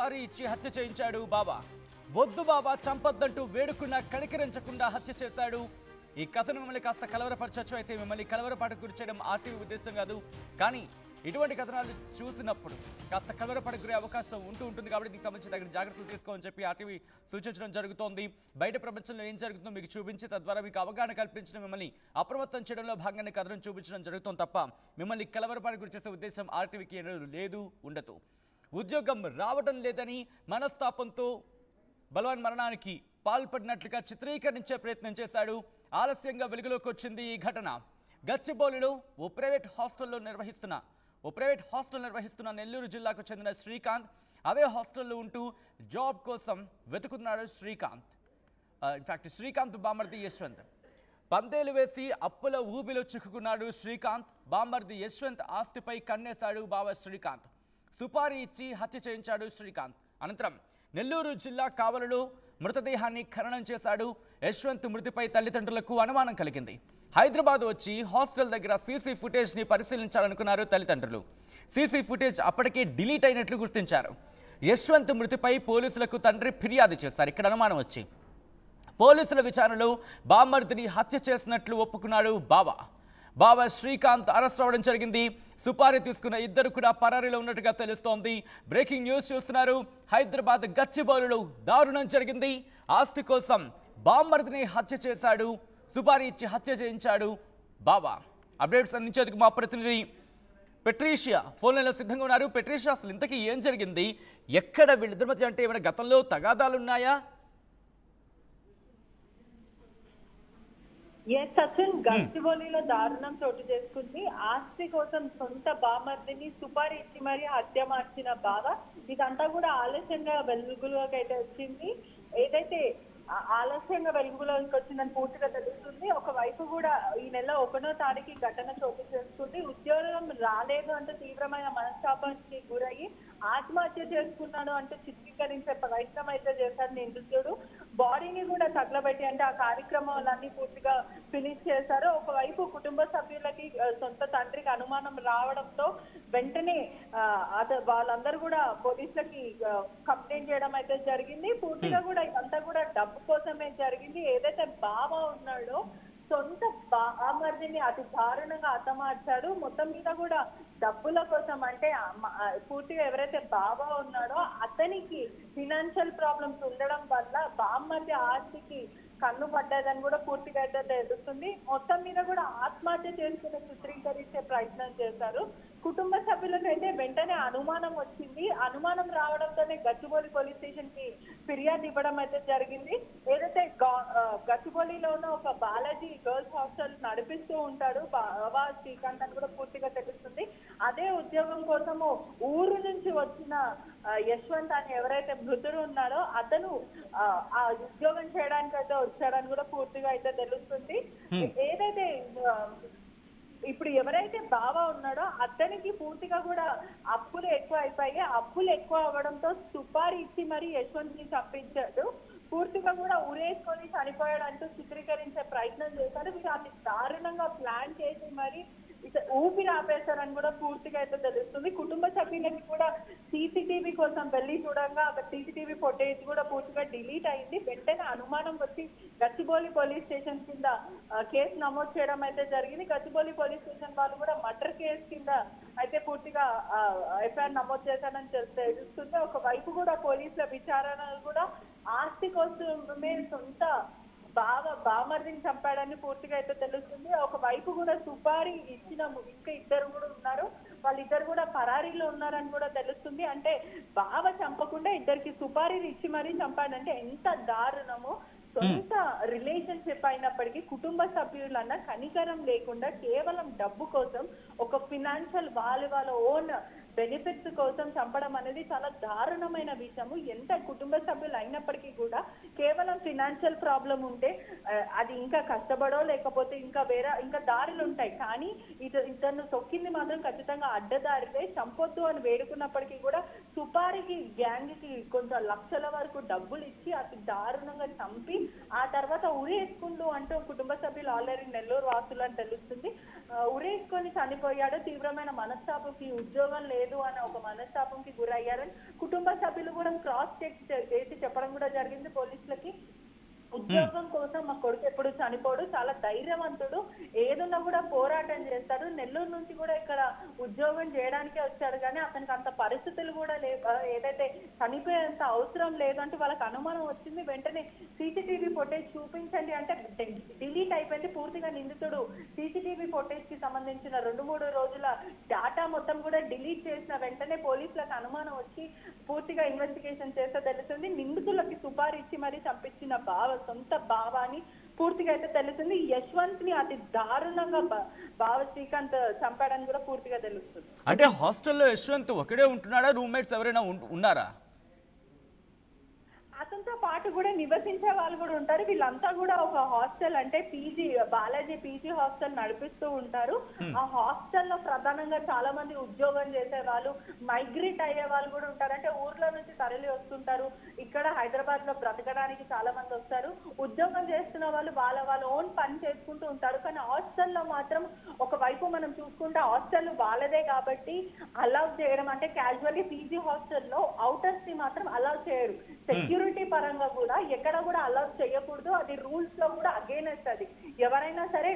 సుపారీ ఇచ్చి హత్య చేయించాడు బాబా. వద్దు బాబా చంపొద్దంటూ వేడుకున్నా కనికరించకుండా హత్య చేశాడు. ఈ కథను మిమ్మల్ని కాస్త కలవరపరచచ్చు. అయితే మిమ్మల్ని కలవరపాటుకు గురి చేయడం ఆర్టీవీ ఉద్దేశం కాదు. కానీ ఇటువంటి కథనాలు చూసినప్పుడు కాస్త కలవరపాటుకు గురే అవకాశం ఉంటుంది. కాబట్టి దీనికి సంబంధించి తగిన జాగ్రత్తలు తీసుకోమని చెప్పి ఆర్టీవీ సూచించడం జరుగుతోంది. బయట ప్రపంచంలో ఏం జరుగుతుందో మీకు చూపించి తద్వారా మీకు అవగాహన కల్పించడం, మిమ్మల్ని అప్రమత్తం చేయడంలో భాగంగానే కథనం చూపించడం జరుగుతుంది తప్ప మిమ్మల్ని కలవరపాటుకు గురి చేసే ఉద్దేశం ఆర్టీవీకి లేదు, ఉండదు. ఉద్యోగం రావడం లేదని మనస్తాపంతో బలవాన్ మరణానికి పాల్పడినట్లుగా చిత్రీకరించే ప్రయత్నం చేశాడు. ఆలస్యంగా వెలుగులోకి వచ్చింది ఈ ఘటన. గచ్చిబౌలిలో ఓ ప్రైవేట్ హాస్టల్ నిర్వహిస్తున్న నెల్లూరు జిల్లాకు చెందిన శ్రీకాంత్ అదే హాస్టల్లో ఉంటూ జాబ్ కోసం వెతుకుతున్నాడు. శ్రీకాంత్ బామర్ది యశ్వంత్ పందేలు వేసి అప్పుల ఊబిలో చిక్కుకున్నాడు. శ్రీకాంత్ బామర్ది యశ్వంత్ ఆస్తిపై కన్నేశాడు బావ శ్రీకాంత్. సుపారీ ఇచ్చి హత్య చేయించాడు శ్రీకాంత్. అనంతరం నెల్లూరు జిల్లా కావలిలో మృతదేహాన్ని ఖననం చేశాడు. యశ్వంత్ మృతిపై తల్లిదండ్రులకు అనుమానం కలిగింది. హైదరాబాద్ వచ్చి హాస్టల్ దగ్గర సీసీ ఫుటేజ్ని పరిశీలించాలనుకున్నారు తల్లిదండ్రులు. సీసీ ఫుటేజ్ అప్పటికే డిలీట్ అయినట్లు గుర్తించారు. యశ్వంత్ మృతిపై పోలీసులకు తండ్రి ఫిర్యాదు చేశారు. ఇక్కడ అనుమానం వచ్చి పోలీసుల విచారణలో బామ్మర్దిని హత్య చేసినట్లు ఒప్పుకున్నాడు బావ శ్రీకాంత్ అరెస్ట్ అవ్వడం జరిగింది. సుపారీ తీసుకున్న ఇద్దరు కూడా పరారీలో ఉన్నట్టుగా తెలుస్తోంది. బ్రేకింగ్ న్యూస్ చూస్తున్నారు. హైదరాబాద్ గచ్చిబౌలిలో దారుణం జరిగింది. ఆస్తి కోసం బామ్మర్దిని హత్య చేశాడు. సుపారీ ఇచ్చి హత్య చేయించాడు బావ. అప్డేట్స్ అందించేందుకు మా ప్రతినిధి పెట్రీషియా ఫోన్ లైన్లో సిద్ధంగా ఉన్నారు. పెట్రీషియా, అసలు ఇంతకీ ఏం జరిగింది? ఎక్కడ వీళ్ళిద్దరి మధ్య అంటే ఏమైనా గతంలో తగాదాలున్నాయా? సచిన్, గచ్చిబౌలిలో దారుణం చోటు చేసుకుంది. ఆస్తి కోసం సొంత బామర్దిని సుపారీ ఇచ్చి మరీ హత్య మార్చిన బావ. ఇదంతా కూడా ఆలస్యంగా వెలుగులోకి అయితే వచ్చింది. ఏదైతే ఆలస్యంగా వెలుగులోకి వచ్చిందని పూర్తిగా తెలుస్తుంది. ఒకవైపు కూడా ఈ నెల 1వ తారీఖు ఘటన చోటు చేసుకుంది. ఉద్యోగం రాలేదు అంటే తీవ్రమైన మనస్తాపానికి గురయ్యి ఆత్మహత్య చేసుకున్నాడు అంటే చిత్రీకరించే ప్రయత్నం అయితే చేశారు నిందితుడు. బాడీని కూడా తగలబెట్టి అంటే ఆ కార్యక్రమాలన్నీ పూర్తిగా ఫినిష్ చేశారు. ఒకవైపు కుటుంబ సభ్యులకి సొంత తండ్రికి అనుమానం రావడంతో వెంటనే వాళ్ళందరూ కూడా పోలీసులకి కంప్లైంట్ చేయడం అయితే జరిగింది. పూర్తిగా కూడా ఇదంతా కూడా డబ్బు కోసమే జరిగింది. ఏదైతే బావ ఉన్నాడో సొంత బామర్దిని అతి దారుణంగా హతమార్చాడు. మొత్తం మీద కూడా డబ్బుల కోసం అంటే పూర్తిగా ఎవరైతే బావ ఉన్నాడో అతనికి ఫినాన్షియల్ ప్రాబ్లమ్స్ ఉండడం వల్ల బామర్ది ఆస్తికి కన్ను పడ్డదని కూడా పూర్తిగా అయితే తెలుస్తుంది. మొత్తం మీద కూడా ఆత్మహత్య చేసుకుని చిత్రీకరించే ప్రయత్నం చేశారు. కుటుంబ సభ్యులకైతే వెంటనే అనుమానం వచ్చింది. అనుమానం రావడంతోనే గచ్చిబౌలి పోలీస్ స్టేషన్ కి ఫిర్యాదు ఇవ్వడం అయితే జరిగింది. ఏదైతే గచ్చిబౌలిలోనూ ఒక బాలాజీ గర్ల్స్ హాస్టల్ నడిపిస్తూ ఉంటాడు బాబా శ్రీకాంత్ అని కూడా పూర్తిగా తెలుస్తుంది. అదే ఉద్యోగం కోసము ఊరు నుంచి వచ్చిన యశ్వంత్ అని ఎవరైతే మృతుడు ఉన్నాడో అతను ఆ ఉద్యోగం చేయడానికి అయితే వచ్చాడని కూడా పూర్తిగా అయితే తెలుస్తుంది. ఏదైతే ఇప్పుడు ఎవరైతే బావ ఉన్నాడో అతనికి పూర్తిగా కూడా అప్పులు ఎక్కువ అయిపోయి అప్పులు ఎక్కువ అవ్వడంతో సుపారీ ఇచ్చి మరి యశ్వంత్ ని చంపించాడు. పూర్తిగా కూడా ఉరేసుకొని చనిపోయాడు అంటూ చిత్రీకరించే ప్రయత్నం చేశారు. మీరు అతి దారుణంగా ప్లాన్ చేసి మరి ఊపిరి ఆపేశారని కూడా పూర్తిగా అయితే తెలుస్తుంది. కుటుంబ సభ్యులకి కూడా సీసీటీవీ కోసం వెళ్ళి చూడంగా అక్కడ సీసీటీవీ ఫుటేజ్ కూడా పూర్తిగా డిలీట్ అయింది. వెంటనే అనుమానం వచ్చి గచ్చిబౌలి పోలీస్ స్టేషన్ కింద కేసు నమోదు చేయడం అయితే జరిగింది. గచ్చిబౌలి పోలీస్ స్టేషన్ వాళ్ళు కూడా మర్డర్ కేసు కింద అయితే పూర్తిగా ఎఫ్ఐఆర్ నమోదు చేశారని తెలుస్తుంది. ఒకవైపు కూడా పోలీసుల విచారణలు కూడా ఆస్తి కోసమే సొంత బామర్దిని చంపాడని పూర్తిగా అయితే తెలుస్తుంది. ఒకవైపు కూడా సుపారీ ఇచ్చిన ఇంకా ఇద్దరు కూడా ఉన్నారు. వాళ్ళిద్దరు కూడా పరారీలో ఉన్నారని కూడా తెలుస్తుంది. అంటే బావ చంపకుండా ఇద్దరికి సుపారీలు ఇచ్చి మరీ చంపాడంటే ఎంత దారుణమో. సొంత రిలేషన్షిప్ అయినప్పటికీ కుటుంబ సభ్యులన్నా కనికరం లేకుండా కేవలం డబ్బు కోసం ఒక ఫినాన్షియల్ వాళ్ళ ఓన్ బెనిఫిట్స్ కోసం చంపడం అనేది చాలా దారుణమైన విషయము. ఎంత కుటుంబ సభ్యులు అయినప్పటికీ కూడా కేవలం ఫినాన్షియల్ ప్రాబ్లం ఉంటే అది ఇంకా కష్టపడో లేకపోతే ఇంకా దారులు ఉంటాయి. కానీ ఇతను తొక్కింది మాత్రం ఖచ్చితంగా అడ్డదారితే. చంపొద్దు అని వేడుకున్నప్పటికీ కూడా సుపారికి గ్యాంగ్ కి కొంత లక్షల వరకు డబ్బులు ఇచ్చి అతి దారుణంగా చంపి ఆ తర్వాత ఉరేసుకుంటూ అంటూ కుటుంబ సభ్యులు ఆల్రెడీ నెల్లూరు వాసులు అని తెలుస్తుంది. ఉరేసుకొని చనిపోయాడు. తీవ్రమైన మనస్తాపంకి ఉద్యోగం లేదు, లేదు అన్న ఒక మనస్తాపంకి గురయ్యారని కుటుంబ సభ్యులు కూడా క్రాస్ చెక్ చేసి చెప్పడం కూడా జరిగింది పోలీసులకి. ఉద్యోగం కోసం మా కొడుకు ఎప్పుడు చనిపోడు, చాలా ధైర్యవంతుడు, ఏదున్నా కూడా పోరాటం చేస్తాడు. నెల్లూరు నుంచి కూడా ఇక్కడ ఉద్యోగం చేయడానికే వచ్చాడు, కానీ అతనికి అంత పరిస్థితులు కూడా ఏదైతే చనిపోయేంత అవసరం లేదు అంటే వాళ్ళకి అనుమానం వచ్చింది. వెంటనే సీసీటీవీ ఫుటేజ్ చూపించండి అంటే డిలీట్ అయిపోయింది పూర్తిగా. నిందితుడు సీసీటీవీ ఫుటేజ్ కి సంబంధించిన 2-3 రోజుల డాటా మొత్తం కూడా డిలీట్ చేసిన వెంటనే పోలీసులకు అనుమానం వచ్చి పూర్తిగా ఇన్వెస్టిగేషన్ చేస్తే తెలుస్తుంది నిందితులకి సుపారీ ఇచ్చి మరీ చంపించిన సొంత బావాని పూర్తిగా అయితే తెలుస్తుంది. యశ్వంత్ ని అతి దారుణంగా బావ శ్రీకాంత్ చంపాడని కూడా పూర్తిగా తెలుస్తుంది. అంటే హాస్టల్లో యశ్వంత్ ఒకడే ఉంటున్నాడా, రూమ్మేట్స్ ఎవరైనా ఉన్నారా? అతనితో పాటు కూడా నివసించే వాళ్ళు కూడా ఉంటారు. వీళ్ళంతా కూడా ఒక హాస్టల్ అంటే పీజీ, బాలాజీ పీజీ హాస్టల్ నడిపిస్తూ ఉంటారు. ఆ హాస్టల్లో ప్రధానంగా చాలా మంది ఉద్యోగం చేసే వాళ్ళు, మైగ్రేట్ అయ్యే వాళ్ళు కూడా ఉంటారు. అంటే ఊర్లో నుంచి తరలి వస్తుంటారు, ఇక్కడ హైదరాబాద్ లో బ్రతకడానికి చాలా మంది వస్తారు. ఉద్యోగం చేస్తున్న వాళ్ళు వాళ్ళ ఓన్ పని చేసుకుంటూ ఉంటారు. కానీ హాస్టల్లో మాత్రం ఒకవైపు మనం చూసుకుంటే హాస్టల్ వాళ్ళదే కాబట్టి అలౌ చేయడం అంటే క్యాజువల్లీ పీజీ హాస్టల్లో అవుటర్స్ ని మాత్రం అలౌ చేయరు. సెక్యూరిటీ పరంగా కూడా ఎక్కడ కూడా అలౌ చేయకూడదు, అది రూల్స్ లో కూడా అగైనెస్ట్. అది ఎవరైనా సరే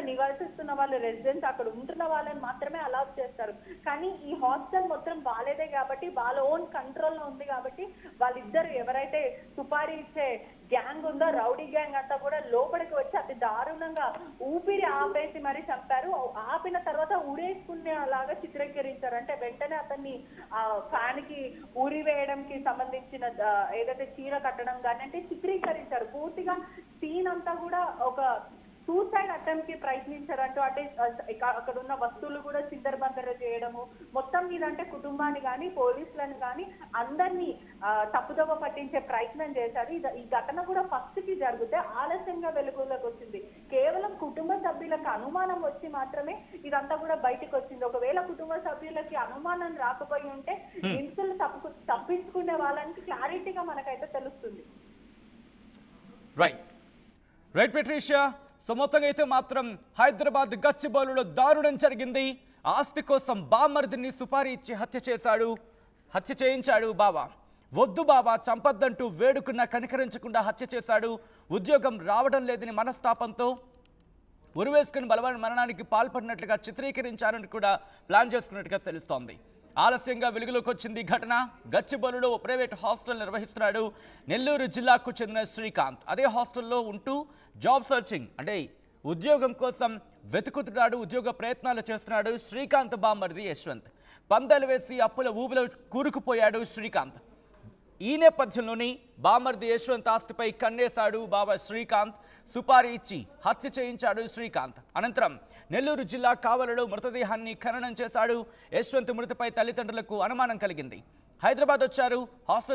నివసిస్తున్న వాళ్ళు రెసిడెంట్స్ అక్కడ ఉంటున్న వాళ్ళని మాత్రమే అలౌ చేస్తారు. కానీ ఈ హాస్టల్ మొత్తం వాళ్ళదే కాబట్టి వాళ్ళ ఓన్ కంట్రోల్ లో ఉంది కాబట్టి వాళ్ళిద్దరు ఎవరైతే సుపారీ ఇచ్చే గ్యాంగ్ ఉందో, రౌడీ గ్యాంగ్ అంతా కూడా లోపలికి వచ్చి అతి దారుణంగా ఊపిరి ఆపేసి మరీ చంపారు. ఆపిన తర్వాత ఉడేసుకునేలాగా చిత్రీకరించారు. అంటే వెంటనే అతన్ని ఫ్యాన్ కి ఊరి వేయడంకి సంబంధించిన ఏదైతే చీర కట్టడం కానీ అంటే చిత్రీకరించారు. పూర్తిగా సీన్ అంతా కూడా ఒక సూసైడ్ అటెంప్ట్ కి ప్రయత్నించారంటూ, అంటే అక్కడ ఉన్న వస్తువులు కూడా చిందరబందర చేయడము, మొత్తం మీద అంటే కుటుంబాన్ని కానీ పోలీసులను కానీ అందరినీ తప్పుదోవ పట్టించే ప్రయత్నం చేశారు. ఈ ఘటన కూడా ఫస్ట్ కి జరిగితే ఆలస్యంగా వెలుగులోకి వచ్చింది. కేవలం కుటుంబ సభ్యులకు అనుమానం వచ్చి మాత్రమే ఇదంతా కూడా బయటకు వచ్చింది. ఒకవేళ కుటుంబ సభ్యులకి అనుమానం రాకపోయి ఉంటే నిందితులు తప్పించుకునే వాళ్ళకి క్లారిటీగా మనకైతే తెలుస్తుంది. రైట్ పెట్రిషియా, సో మొత్తంగా అయితే మాత్రం హైదరాబాద్ గచ్చిబౌలిలో దారుణం జరిగింది. ఆస్తి కోసం బామర్దిని సుపారీ ఇచ్చి హత్య చేయించాడు బావ. వద్దు బావ, చంపద్దంటూ వేడుకున్నా కనికరించకుండా హత్య చేశాడు. ఉద్యోగం రావడం లేదని మనస్తాపంతో ఉరివేసుకుని బలవన్ మరణానికి పాల్పడినట్లుగా చిత్రీకరించారని కూడా ప్లాన్ చేసుకున్నట్టుగా తెలుస్తోంది. ఆలస్యంగా వెలుగులోకి వచ్చింది ఘటన. గచ్చిబౌలిలో ప్రైవేట్ హాస్టల్ నిర్వహిస్తున్నాడు నెల్లూరు జిల్లాకు చెందిన శ్రీకాంత్. అదే హాస్టల్లో ఉంటూ జాబ్ సర్చింగ్ అంటే ఉద్యోగం కోసం వెతుకుతున్నాడు, ఉద్యోగ ప్రయత్నాలు చేస్తున్నాడు శ్రీకాంత్ బామ్మర్ది యశ్వంత్. పందాలు వేసి అప్పుల ఊబిలో కూరుకుపోయాడు శ్రీకాంత్. ఈ నేపథ్యంలోని బామ్మర్ది యశ్వంత్ ఆస్తిపై కన్నేశాడు బావ శ్రీకాంత్. సుపారీ ఇచ్చి హత్య చేయించాడు శ్రీకాంత్. అనంతరం నెల్లూరు జిల్లా కావలలో మృతదేహాన్ని ఖననం చేశాడు. యశ్వంత్ మృతిపై తల్లిదండ్రులకు అనుమానం కలిగింది. హైదరాబాద్ వచ్చారు. హాస్టల్